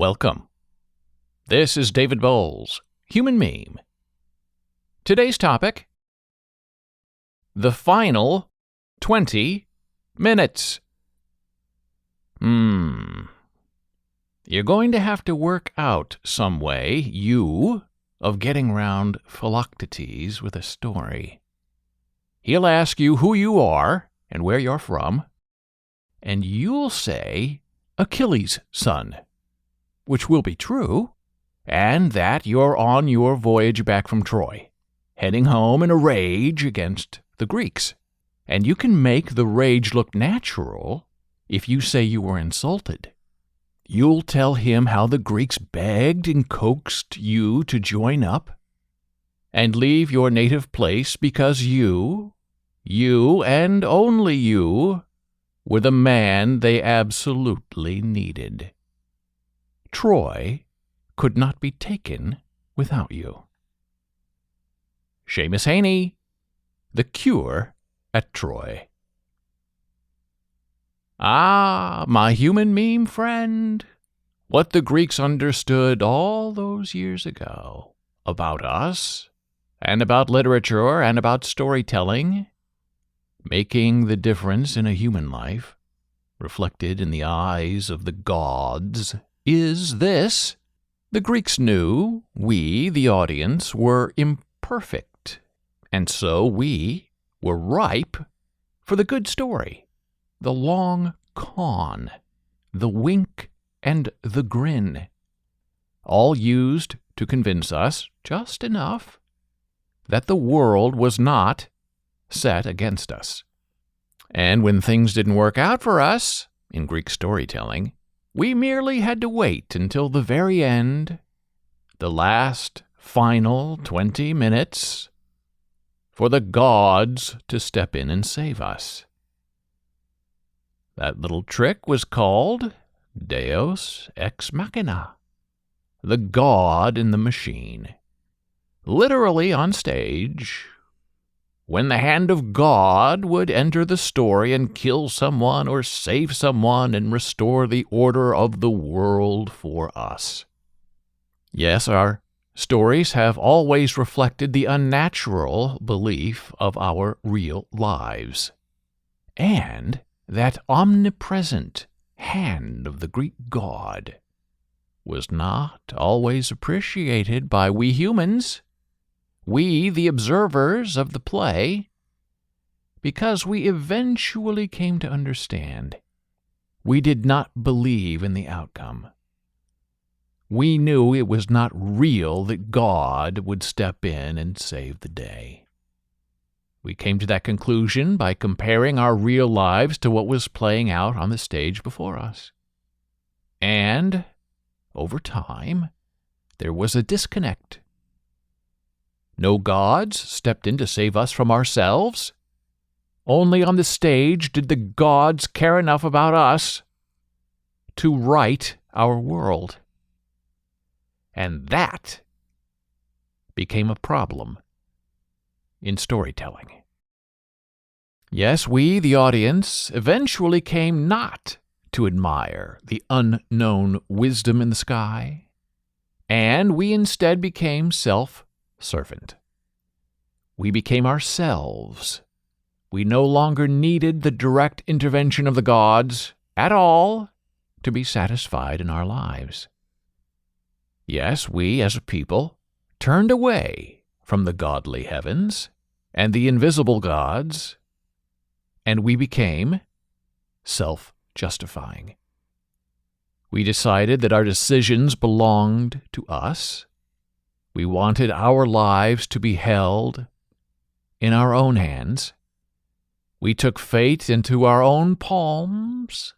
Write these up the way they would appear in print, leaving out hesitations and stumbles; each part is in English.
Welcome. This is David Bowles, Human Meme. Today's topic: the final 20 minutes. You're going to have to work out some way, of getting round Philoctetes with a story. He'll ask you who you are and where you're from, and you'll say Achilles' son, which will be true, and that you're on your voyage back from Troy, heading home in a rage against the Greeks. And you can make the rage look natural if you say you were insulted. You'll tell him how the Greeks begged and coaxed you to join up and leave your native place because you and only you were the man they absolutely needed. Troy could not be taken without you. Seamus Heaney, The Cure at Troy. Ah, my human meme friend, what the Greeks understood all those years ago about us, and about literature, and about storytelling, making the difference in a human life, reflected in the eyes of the gods, is this: the Greeks knew we, the audience, were imperfect, and so we were ripe for the good story, the long con, the wink and the grin, all used to convince us just enough that the world was not set against us. And when things didn't work out for us in Greek storytelling, we merely had to wait until the very end, the last, final 20 minutes, for the gods to step in and save us. That little trick was called Deus ex machina, the god in the machine. Literally on stage, when the hand of God would enter the story and kill someone or save someone and restore the order of the world for us. Yes, our stories have always reflected the unnatural belief of our real lives, and that omnipresent hand of the Greek god was not always appreciated by we humans, we, the observers of the play, because we eventually came to understand we did not believe in the outcome. We knew it was not real that God would step in and save the day. We came to that conclusion by comparing our real lives to what was playing out on the stage before us. And, over time, there was a disconnect. No gods stepped in to save us from ourselves. Only on the stage did the gods care enough about us to right our world. And that became a problem in storytelling. Yes, we, the audience, eventually came not to admire the unknown wisdom in the sky, and we instead became self-servant. We became ourselves. We no longer needed the direct intervention of the gods at all to be satisfied in our lives. Yes, we, as a people, turned away from the godly heavens and the invisible gods, and we became self-justifying. We decided that our decisions belonged to us. We wanted our lives to be held in our own hands. We took fate into our own palms,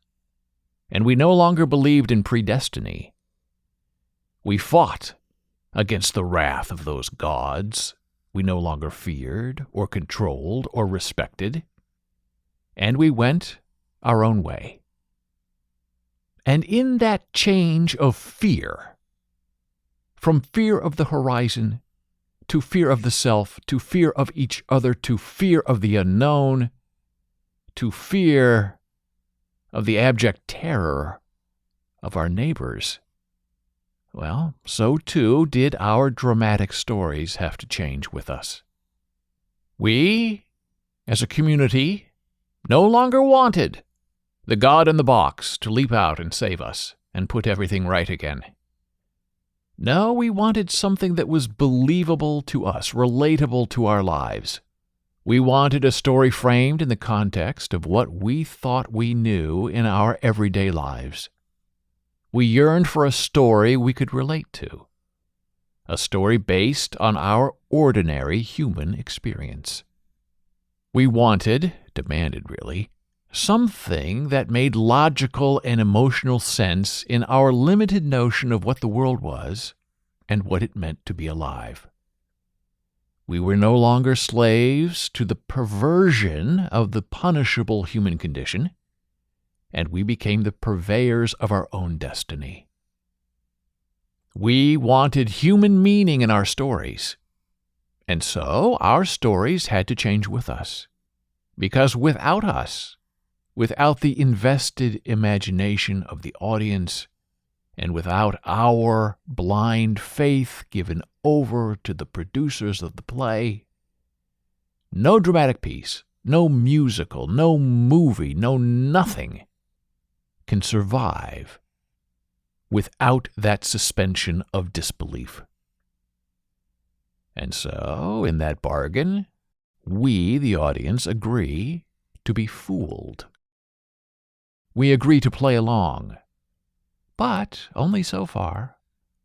and we no longer believed in predestiny. We fought against the wrath of those gods we no longer feared or controlled or respected, and we went our own way. And in that change of fear, from fear of the horizon to fear of the self, to fear of each other, to fear of the unknown, to fear of the abject terror of our neighbors, well, so too did our dramatic stories have to change with us. We, as a community, no longer wanted the God in the box to leap out and save us and put everything right again. No, we wanted something that was believable to us, relatable to our lives. We wanted a story framed in the context of what we thought we knew in our everyday lives. We yearned for a story we could relate to, a story based on our ordinary human experience. We demanded really, something that made logical and emotional sense in our limited notion of what the world was and what it meant to be alive. We were no longer slaves to the perversion of the punishable human condition, and we became the purveyors of our own destiny. We wanted human meaning in our stories, and so our stories had to change with us, because without us, without the invested imagination of the audience, and without our blind faith given over to the producers of the play, no dramatic piece, no musical, no movie, no nothing can survive without that suspension of disbelief. And so, in that bargain, we, the audience, agree to be fooled. We agree to play along, but only so far.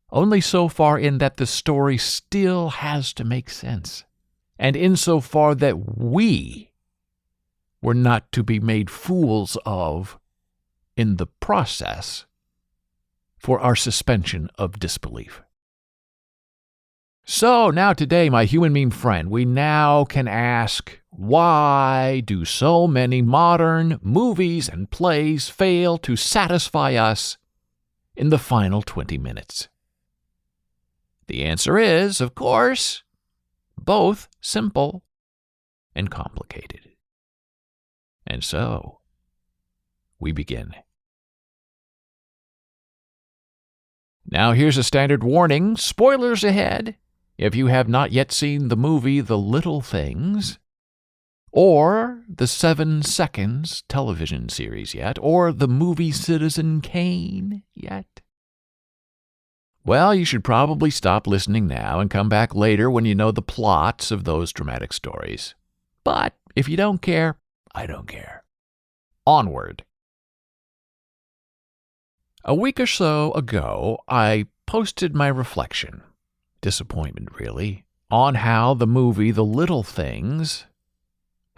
Only so far in that the story still has to make sense, and insofar that we were not to be made fools of in the process for our suspension of disbelief. So now today, my human meme friend, we now can ask, why do so many modern movies and plays fail to satisfy us in the final 20 minutes? The answer is, of course, both simple and complicated. And so, we begin. Now here's a standard warning, spoilers ahead, if you have not yet seen the movie The Little Things, or the 7 Seconds television series yet, or the movie Citizen Kane yet. Well, you should probably stop listening now and come back later when you know the plots of those dramatic stories. But if you don't care, I don't care. Onward. A week or so ago, I posted my reflection, disappointment really, on how the movie The Little Things,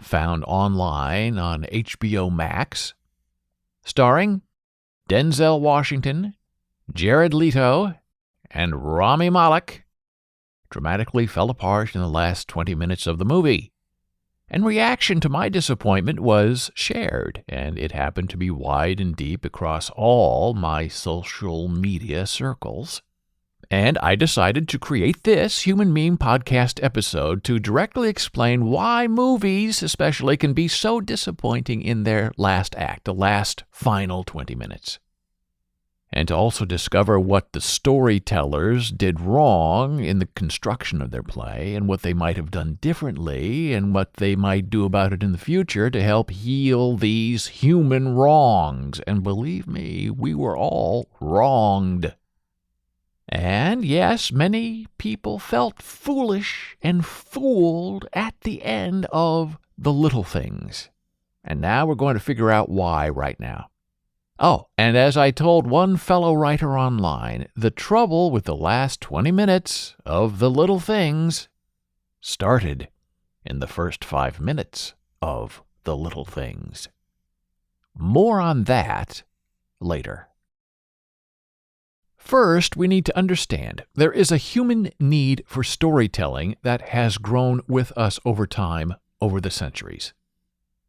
found online on HBO Max, starring Denzel Washington, Jared Leto, and Rami Malek, dramatically fell apart in the last 20 minutes of the movie. And reaction to my disappointment was shared, and it happened to be wide and deep across all my social media circles. And I decided to create this Human Meme podcast episode to directly explain why movies especially can be so disappointing in their last act, the last final 20 minutes. And to also discover what the storytellers did wrong in the construction of their play and what they might have done differently and what they might do about it in the future to help heal these human wrongs. And believe me, we were all wronged. And yes, many people felt foolish and fooled at the end of The Little Things. And now we're going to figure out why right now. Oh, and as I told one fellow writer online, the trouble with the last 20 minutes of The Little Things started in the first 5 minutes of The Little Things. More on that later. First, we need to understand there is a human need for storytelling that has grown with us over time, over the centuries.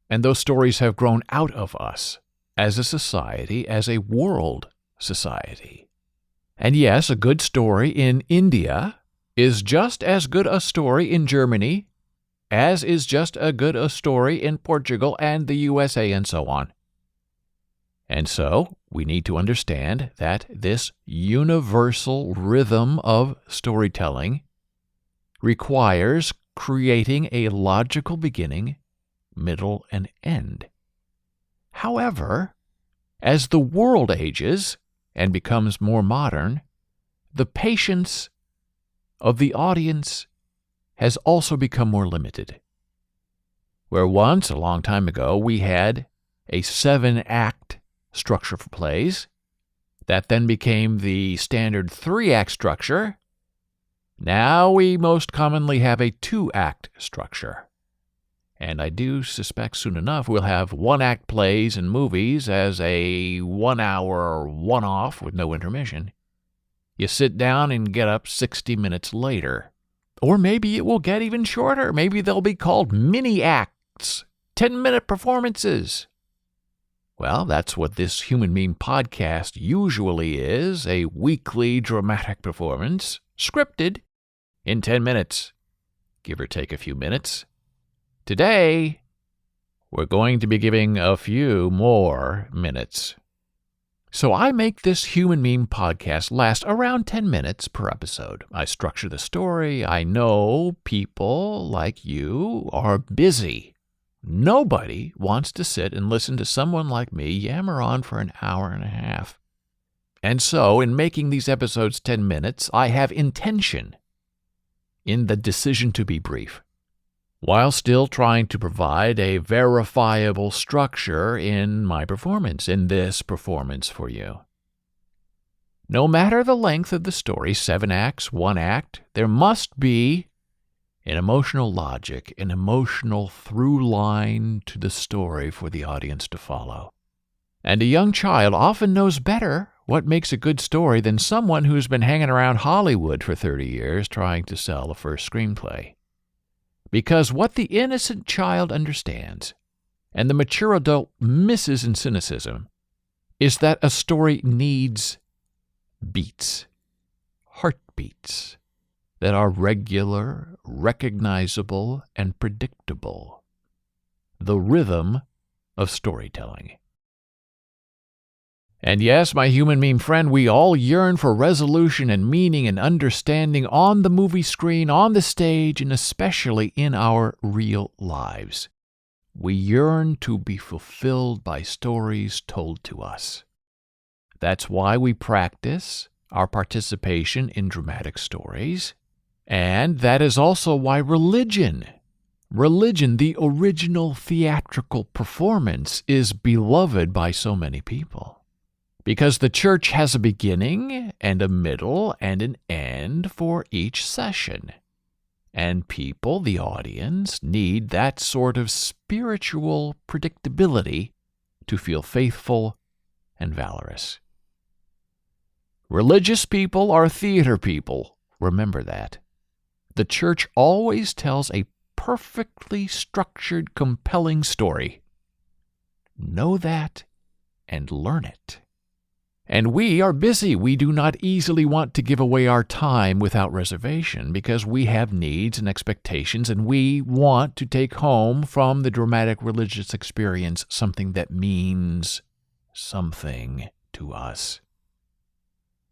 And those stories have grown out of us as a society, as a world society. And yes, a good story in India is just as good a story in Germany as is just as good a story in Portugal and the USA and so on. And so, we need to understand that this universal rhythm of storytelling requires creating a logical beginning, middle, and end. However, as the world ages and becomes more modern, the patience of the audience has also become more limited. Where once, a long time ago, we had a 7-act structure for plays, that then became the standard 3-act structure. Now we most commonly have a 2-act structure. And I do suspect soon enough we'll have 1-act plays and movies as a 1-hour one-off with no intermission. You sit down and get up 60 minutes later. Or maybe it will get even shorter. Maybe they'll be called mini-acts, 10-minute performances. Well, that's what this Human Meme podcast usually is, a weekly dramatic performance, scripted in 10 minutes, give or take a few minutes. Today, we're going to be giving a few more minutes. So I make this Human Meme podcast last around 10 minutes per episode. I structure the story. I know people like you are busy. Nobody wants to sit and listen to someone like me yammer on for an hour and a half. And so, in making these episodes 10 minutes, I have intention in the decision to be brief, while still trying to provide a verifiable structure in my performance, in this performance for you. No matter the length of the story, 7 acts, 1 act, there must be an emotional logic, an emotional through line to the story for the audience to follow. And a young child often knows better what makes a good story than someone who's been hanging around Hollywood for 30 years trying to sell the first screenplay. Because what the innocent child understands, and the mature adult misses in cynicism, is that a story needs beats, heartbeats, that are regular, recognizable, and predictable. The rhythm of storytelling. And yes, my human meme friend, we all yearn for resolution and meaning and understanding on the movie screen, on the stage, and especially in our real lives. We yearn to be fulfilled by stories told to us. That's why we practice our participation in dramatic stories. And that is also why religion, the original theatrical performance, is beloved by so many people. Because the church has a beginning and a middle and an end for each session. And people, the audience, need that sort of spiritual predictability to feel faithful and valorous. Religious people are theater people. Remember that. The church always tells a perfectly structured, compelling story. Know that and learn it. And we are busy. We do not easily want to give away our time without reservation because we have needs and expectations, and we want to take home from the dramatic religious experience something that means something to us.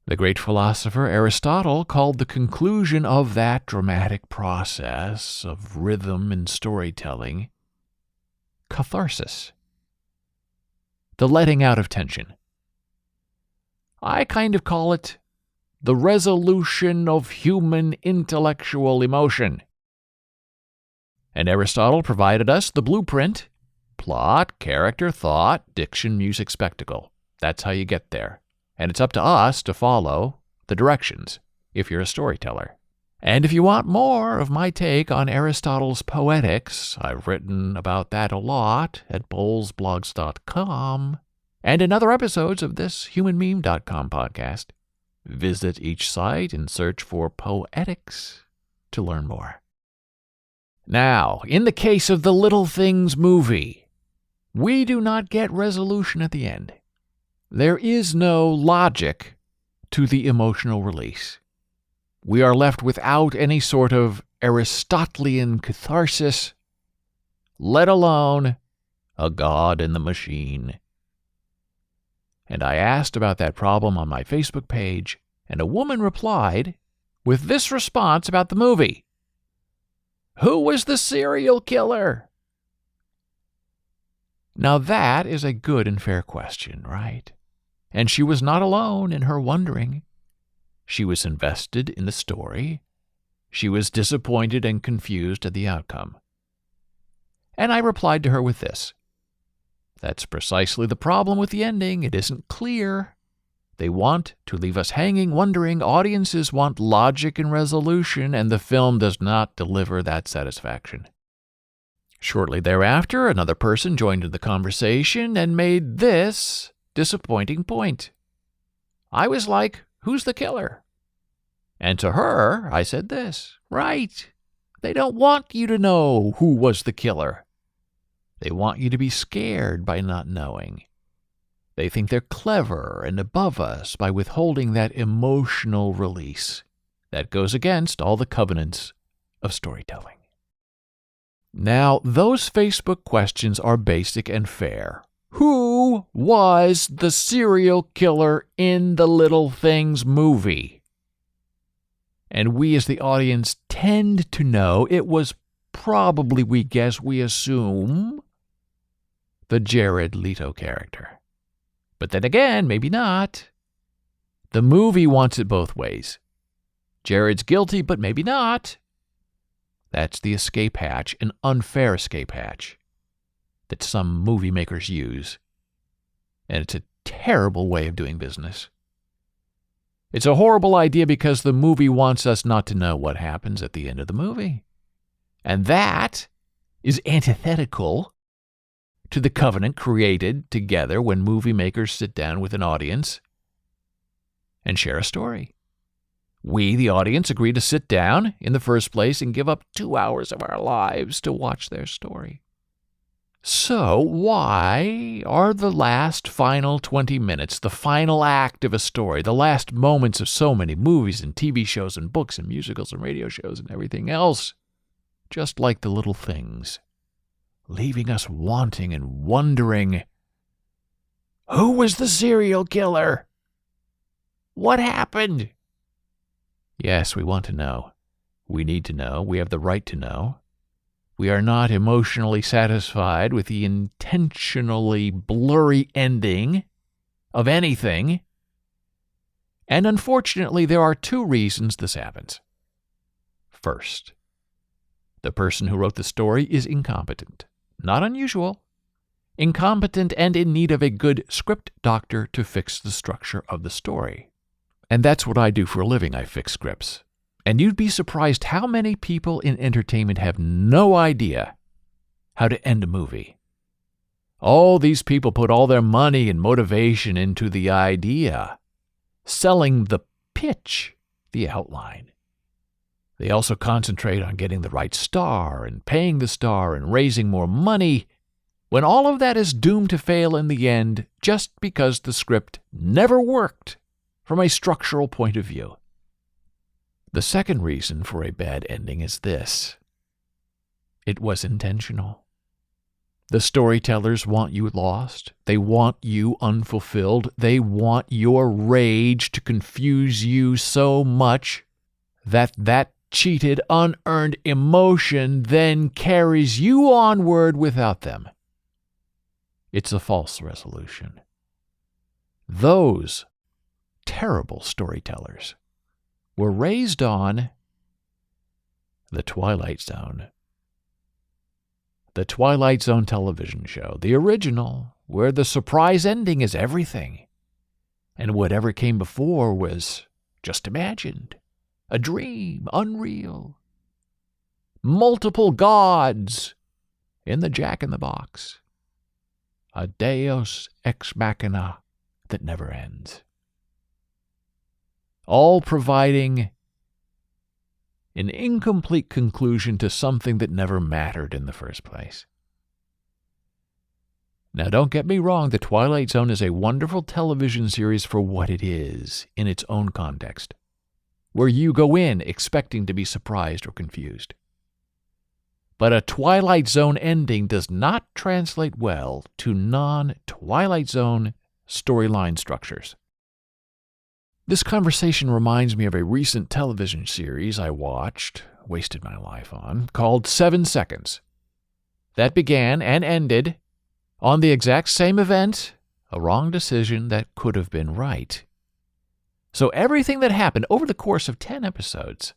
The great philosopher Aristotle called the conclusion of that dramatic process of rhythm and storytelling catharsis, the letting out of tension. I kind of call it the resolution of human intellectual emotion. And Aristotle provided us the blueprint: plot, character, thought, diction, music, spectacle. That's how you get there. And it's up to us to follow the directions if you're a storyteller. And if you want more of my take on Aristotle's poetics, I've written about that a lot at bowlesblogs.com and in other episodes of this humanmeme.com podcast. Visit each site and search for poetics to learn more. Now, in the case of the Little Things movie, we do not get resolution at the end. There is no logic to the emotional release. We are left without any sort of Aristotelian catharsis, let alone a God in the machine. And I asked about that problem on my Facebook page, and a woman replied with this response about the movie: "Who was the serial killer?" Now that is a good and fair question, right? And she was not alone in her wondering. She was invested in the story. She was disappointed and confused at the outcome. And I replied to her with this: "That's precisely the problem with the ending. It isn't clear. They want to leave us hanging, wondering. Audiences want logic and resolution, and the film does not deliver that satisfaction." Shortly thereafter, another person joined in the conversation and made this disappointing point. I was like, "Who's the killer?" And to her, I said this: "Right. They don't want you to know who was the killer. They want you to be scared by not knowing. They think they're clever and above us by withholding that emotional release. That goes against all the covenants of storytelling." Now, those Facebook questions are basic and fair. Who was the serial killer in the Little Things movie? And we as the audience tend to know it was probably, we guess, we assume, the Jared Leto character. But then again, maybe not. The movie wants it both ways. Jared's guilty, but maybe not. That's the escape hatch, an unfair escape hatch that some movie makers use. And it's a terrible way of doing business. It's a horrible idea because the movie wants us not to know what happens at the end of the movie. And that is antithetical to the covenant created together when movie makers sit down with an audience and share a story. We, the audience, agree to sit down in the first place and give up 2 hours of our lives to watch their story. So why are the last final 20 minutes, the final act of a story, the last moments of so many movies and TV shows and books and musicals and radio shows and everything else, just like the Little Things, leaving us wanting and wondering, who was the serial killer? What happened? Yes, we want to know. We need to know. We have the right to know. We are not emotionally satisfied with the intentionally blurry ending of anything. And unfortunately, there are 2 reasons this happens. First, the person who wrote the story is incompetent. Not unusual. Incompetent and in need of a good script doctor to fix the structure of the story. And that's what I do for a living. I fix scripts. And you'd be surprised how many people in entertainment have no idea how to end a movie. All these people put all their money and motivation into the idea, selling the pitch, the outline. They also concentrate on getting the right star and paying the star and raising more money, when all of that is doomed to fail in the end just because the script never worked from a structural point of view. The second reason for a bad ending is this: it was intentional. The storytellers want you lost. They want you unfulfilled. They want your rage to confuse you so much that cheated, unearned emotion then carries you onward without them. It's a false resolution. Those terrible storytellers were raised on the Twilight Zone. The Twilight Zone television show, the original, where the surprise ending is everything, and whatever came before was just imagined, a dream, unreal. Multiple gods in the Jack-in-the-Box, a deus ex machina that never ends. All providing an incomplete conclusion to something that never mattered in the first place. Now, don't get me wrong, The Twilight Zone is a wonderful television series for what it is in its own context, where you go in expecting to be surprised or confused. But a Twilight Zone ending does not translate well to non-Twilight Zone storyline structures. This conversation reminds me of a recent television series I wasted my life on, called 7 Seconds. That began and ended on the exact same event, a wrong decision that could have been right. So everything that happened over the course of 10 episodes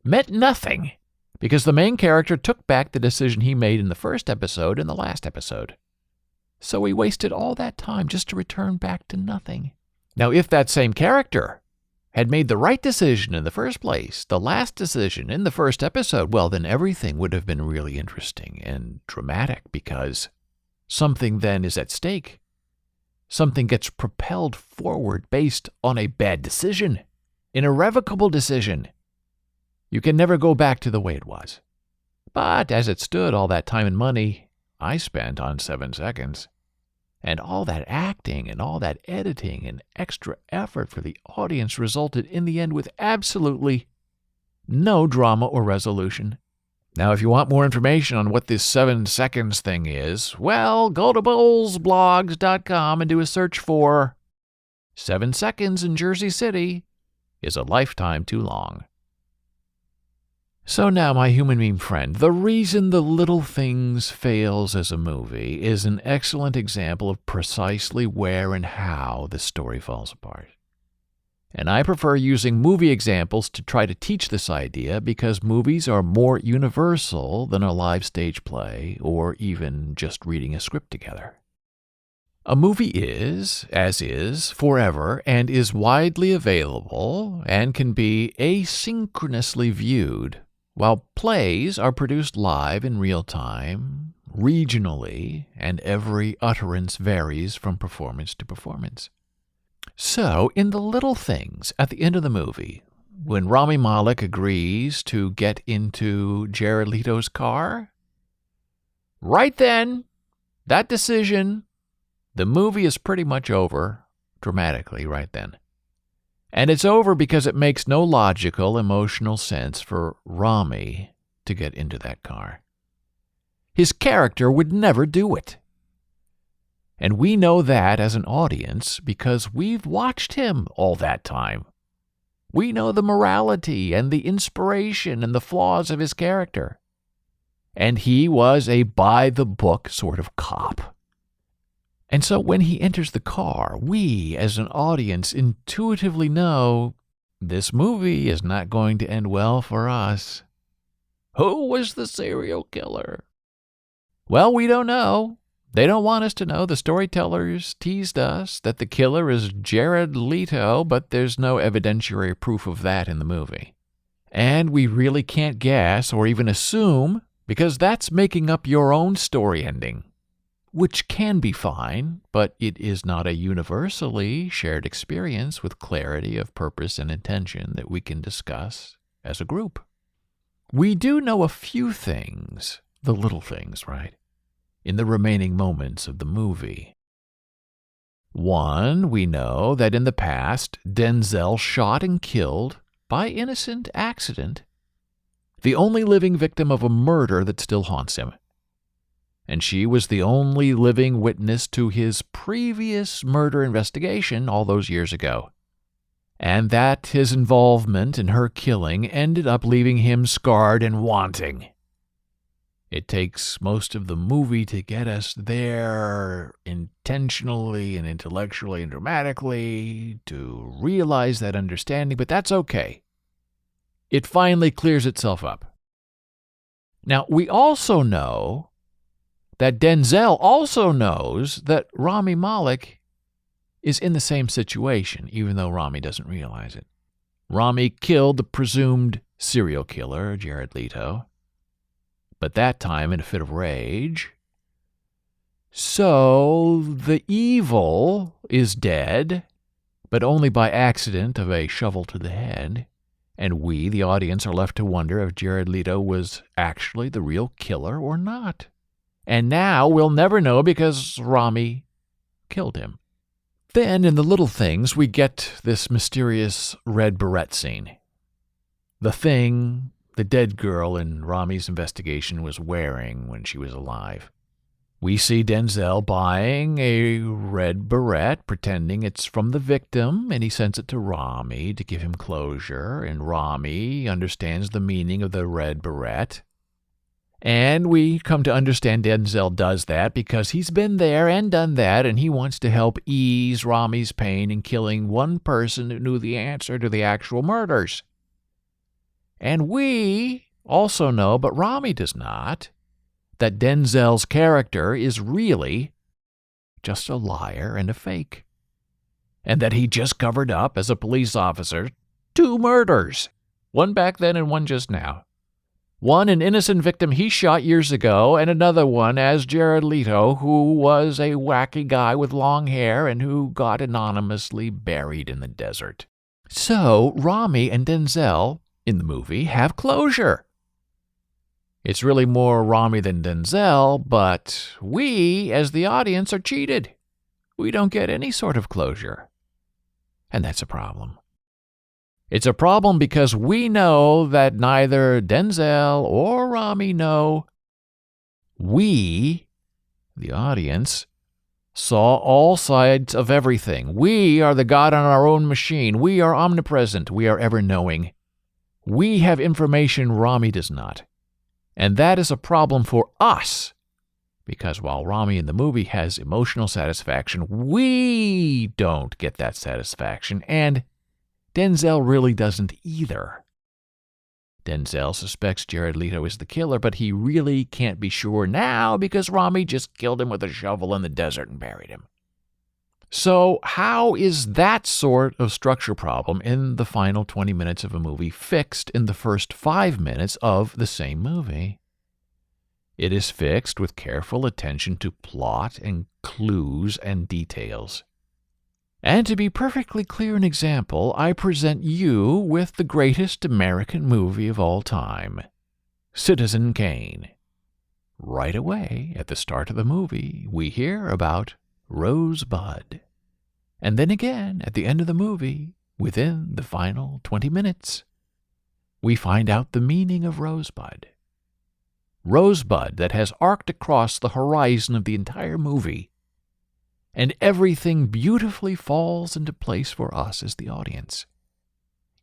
meant nothing, because the main character took back the decision he made in the first episode in the last episode. So he wasted all that time just to return back to nothing. Now, if that same character had made the right decision in the first place, the last decision in the first episode, well, then everything would have been really interesting and dramatic, because something then is at stake. Something gets propelled forward based on a bad decision, an irrevocable decision. You can never go back to the way it was. But as it stood, all that time and money I spent on 7 Seconds, and all that acting and all that editing and extra effort for the audience resulted in the end with absolutely no drama or resolution. Now, if you want more information on what this 7 Seconds thing is, well, go to bullsblogs.com and do a search for 7 Seconds in Jersey City is a lifetime too long. So now, my human meme friend, the reason The Little Things fails as a movie is an excellent example of precisely where and how the story falls apart. And I prefer using movie examples to try to teach this idea because movies are more universal than a live stage play or even just reading a script together. A movie is, as is, forever and is widely available and can be asynchronously viewed, while plays are produced live in real time, regionally, and every utterance varies from performance to performance. So, in The Little Things, at the end of the movie, when Rami Malek agrees to get into Jared Leto's car, right then, that decision, the movie is pretty much over, dramatically, right then. And it's over because it makes no logical, emotional sense for Rami to get into that car. His character would never do it. And we know that as an audience because we've watched him all that time. We know the morality and the inspiration and the flaws of his character. And he was a by-the-book sort of cop. And so when he enters the car, we, as an audience, intuitively know this movie is not going to end well for us. Who was the serial killer? Well, we don't know. They don't want us to know. The storytellers teased us that the killer is Jared Leto, but there's no evidentiary proof of that in the movie. And we really can't guess or even assume, because that's making up your own story ending, which can be fine, but it is not a universally shared experience with clarity of purpose and intention that we can discuss as a group. We do know a few things, the little things, right, in the remaining moments of the movie. One, we know that in the past, Denzel shot and killed, by innocent accident, the only living victim of a murder that still haunts him. And she was the only living witness to his previous murder investigation all those years ago. And that his involvement in her killing ended up leaving him scarred and wanting. It takes most of the movie to get us there intentionally and intellectually and dramatically to realize that understanding, but that's okay. It finally clears itself up. Now, we also know that Denzel also knows that Rami Malek is in the same situation, even though Rami doesn't realize it. Rami killed the presumed serial killer, Jared Leto, but that time in a fit of rage. So the evil is dead, but only by accident of a shovel to the head, and we, the audience, are left to wonder if Jared Leto was actually the real killer or not. And now we'll never know because Rami killed him. Then, in The Little Things, we get this mysterious red beret scene. The thing the dead girl in Rami's investigation was wearing when she was alive. We see Denzel buying a red beret, pretending it's from the victim, and he sends it to Rami to give him closure, and Rami understands the meaning of the red beret. And we come to understand Denzel does that because he's been there and done that, and he wants to help ease Rami's pain in killing one person who knew the answer to the actual murders. And we also know, but Rami does not, that Denzel's character is really just a liar and a fake, and that he just covered up, as a police officer, 2 murders, one back then and one just now. One, an innocent victim he shot years ago, and another one as Jared Leto, who was a wacky guy with long hair and who got anonymously buried in the desert. So Rami and Denzel, in the movie, have closure. It's really more Rami than Denzel, but we, as the audience, are cheated. We don't get any sort of closure. And that's a problem. It's a problem because we know that neither Denzel or Rami know. We, the audience, saw all sides of everything. We are the God on our own machine. We are omnipresent. We are ever-knowing. We have information Rami does not. And that is a problem for us, because while Rami in the movie has emotional satisfaction, we don't get that satisfaction, and Denzel really doesn't either. Denzel suspects Jared Leto is the killer, but he really can't be sure now because Rami just killed him with a shovel in the desert and buried him. So how is that sort of structure problem in the final 20 minutes of a movie fixed in the first 5 minutes of the same movie? It is fixed with careful attention to plot and clues and details. And to be perfectly clear and example, I present you with the greatest American movie of all time, Citizen Kane. Right away, at the start of the movie, we hear about Rosebud. And then again, at the end of the movie, within the final 20 minutes, we find out the meaning of Rosebud. Rosebud that has arced across the horizon of the entire movie, and everything beautifully falls into place for us as the audience.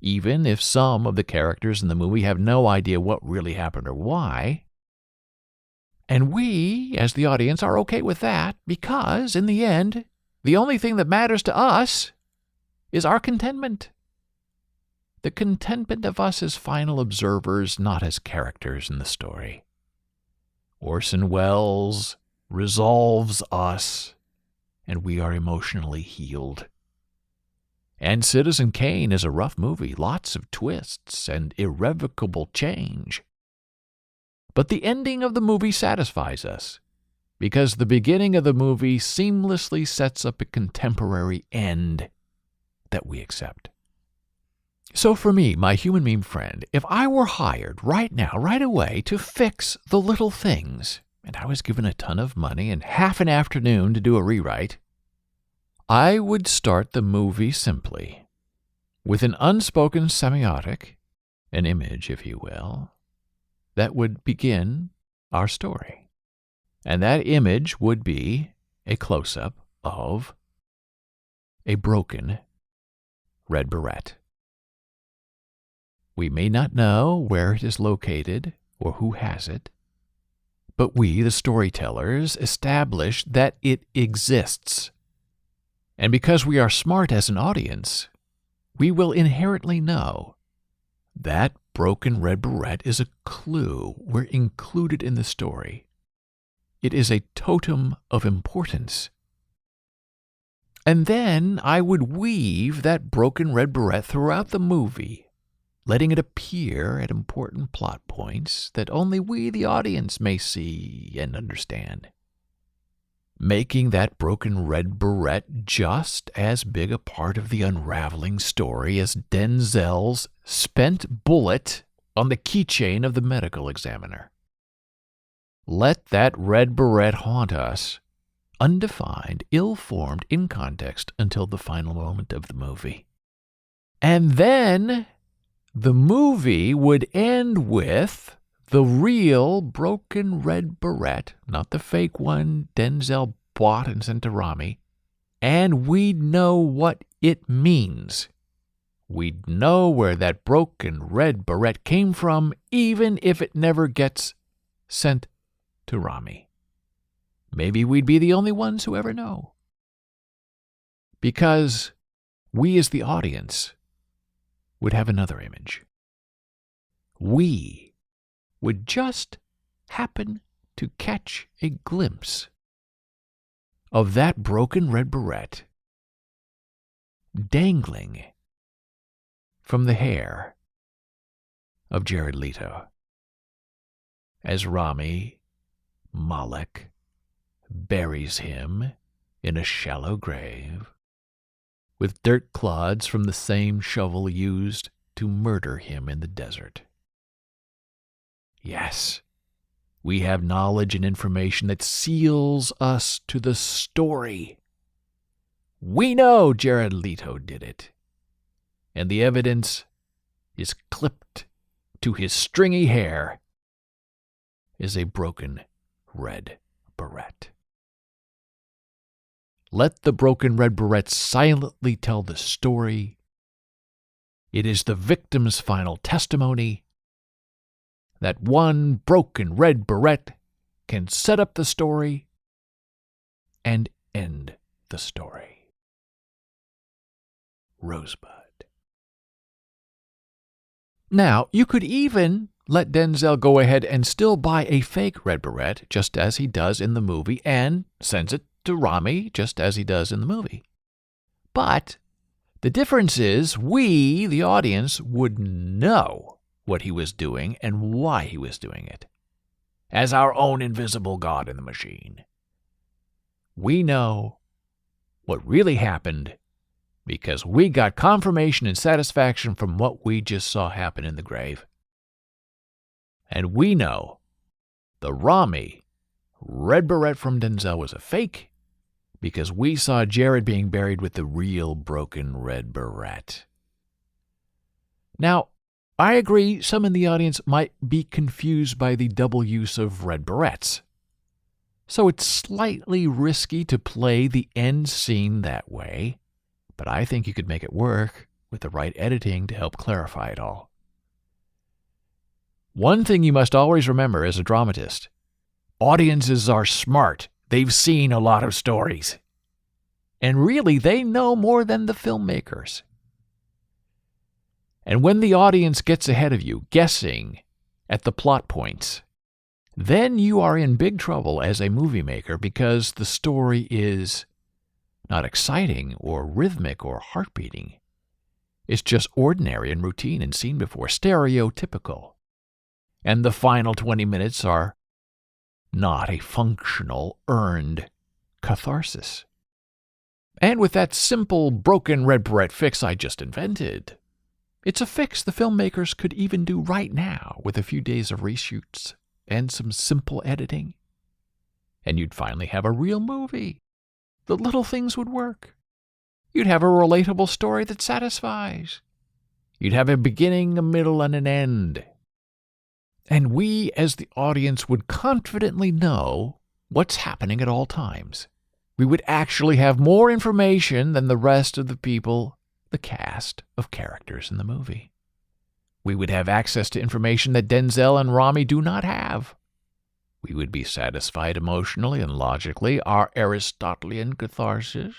Even if some of the characters in the movie have no idea what really happened or why. And we, as the audience, are okay with that because, in the end, the only thing that matters to us is our contentment. The contentment of us as final observers, not as characters in the story. Orson Welles resolves us, and we are emotionally healed. And Citizen Kane is a rough movie, lots of twists and irrevocable change. But the ending of the movie satisfies us, because the beginning of the movie seamlessly sets up a contemporary end that we accept. So for me, my human meme friend, if I were hired right now, right away, to fix the little things, and I was given a ton of money and half an afternoon to do a rewrite, I would start the movie simply, with an unspoken semiotic, an image, if you will, that would begin our story. And that image would be a close-up of a broken red beret. We may not know where it is located or who has it, but we, the storytellers, establish that it exists. And because we are smart as an audience, we will inherently know that broken red beret is a clue. We're included in the story. It is a totem of importance. And then I would weave that broken red beret throughout the movie, letting it appear at important plot points that only we, the audience, may see and understand. Making that broken red beret just as big a part of the unraveling story as Denzel's spent bullet on the keychain of the medical examiner. Let that red beret haunt us, undefined, ill-formed, in context, until the final moment of the movie. And then the movie would end with the real broken red beret, not the fake one Denzel bought and sent to Rami, and we'd know what it means. We'd know where that broken red beret came from, even if it never gets sent to Rami. Maybe we'd be the only ones who ever know. Because we as the audience would have another image. We would just happen to catch a glimpse of that broken red beret dangling from the hair of Jared Leto as Rami Malek buries him in a shallow grave with dirt clods from the same shovel used to murder him in the desert. Yes, we have knowledge and information that seals us to the story. We know Jared Leto did it, and the evidence is clipped to his stringy hair is a broken red beret. Let the broken red beret silently tell the story. It is the victim's final testimony that one broken red beret can set up the story and end the story. Rosebud. Now, you could even let Denzel go ahead and still buy a fake red beret, just as he does in the movie, and sends it to Rami, just as he does in the movie. But the difference is we, the audience, would know what he was doing and why he was doing it. As our own invisible God in the machine. We know what really happened because we got confirmation and satisfaction from what we just saw happen in the grave. And we know the Rami red beret from Denzel was a fake because we saw Jared being buried with the real broken red beret. Now, I agree some in the audience might be confused by the double use of red berets. So it's slightly risky to play the end scene that way, but I think you could make it work with the right editing to help clarify it all. One thing you must always remember as a dramatist: audiences are smart. They've seen a lot of stories. And really, they know more than the filmmakers. And when the audience gets ahead of you, guessing at the plot points, then you are in big trouble as a movie maker because the story is not exciting or rhythmic or heart-beating. It's just ordinary and routine and seen before, stereotypical. And the final 20 minutes are not a functional, earned catharsis. And with that simple broken red beret fix I just invented, it's a fix the filmmakers could even do right now with a few days of reshoots and some simple editing. And you'd finally have a real movie. The little things would work. You'd have a relatable story that satisfies. You'd have a beginning, a middle, and an end. And we, as the audience, would confidently know what's happening at all times. We would actually have more information than the rest of the people, the cast of characters in the movie. We would have access to information that Denzel and Rami do not have. We would be satisfied emotionally and logically. Our Aristotelian catharsis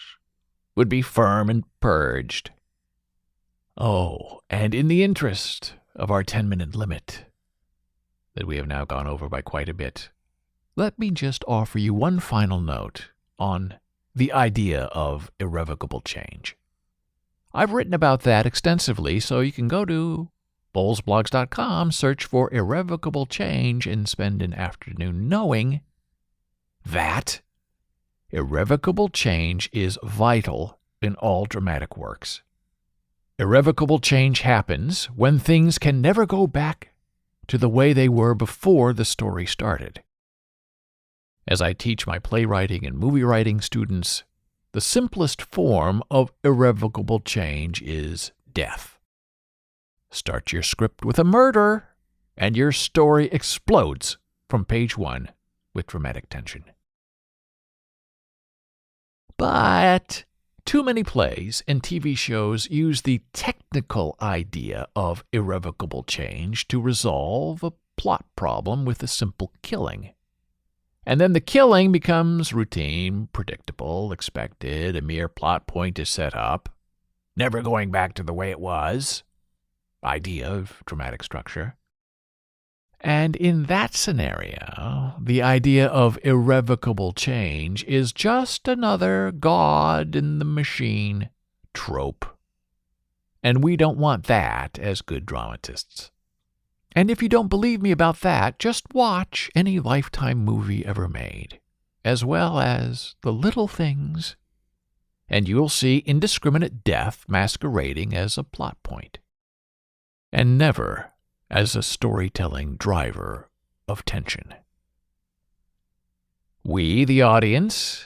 would be firm and purged. Oh, and in the interest of our 10-minute limit, that we have now gone over by quite a bit, let me just offer you one final note on the idea of irrevocable change. I've written about that extensively, so you can go to bowlesblogs.com, search for irrevocable change, and spend an afternoon knowing that irrevocable change is vital in all dramatic works. Irrevocable change happens when things can never go back to the way they were before the story started. As I teach my playwriting and movie writing students, the simplest form of irrevocable change is death. Start your script with a murder, and your story explodes from page 1 with dramatic tension. But too many plays and TV shows use the technical idea of irrevocable change to resolve a plot problem with a simple killing. And then the killing becomes routine, predictable, expected, a mere plot point is set up, never going back to the way it was, idea of dramatic structure. And in that scenario, the idea of irrevocable change is just another God in the machine trope. And we don't want that as good dramatists. And if you don't believe me about that, just watch any Lifetime movie ever made, as well as The Little Things, and you'll see indiscriminate death masquerading as a plot point, and never as a storytelling driver of tension. We, the audience,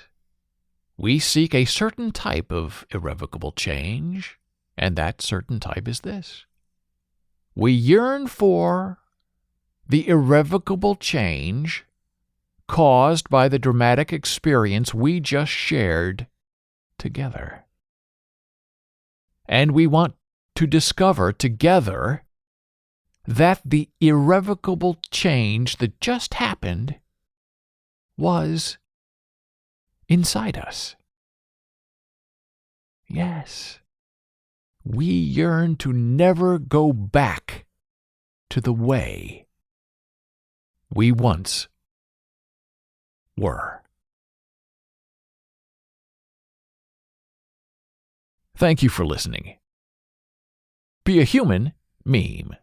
we seek a certain type of irrevocable change, and that certain type is this. We yearn for the irrevocable change caused by the dramatic experience we just shared together. And we want to discover together that the irrevocable change that just happened was inside us. Yes, we yearn to never go back to the way we once were. Thank you for listening. Be a human meme.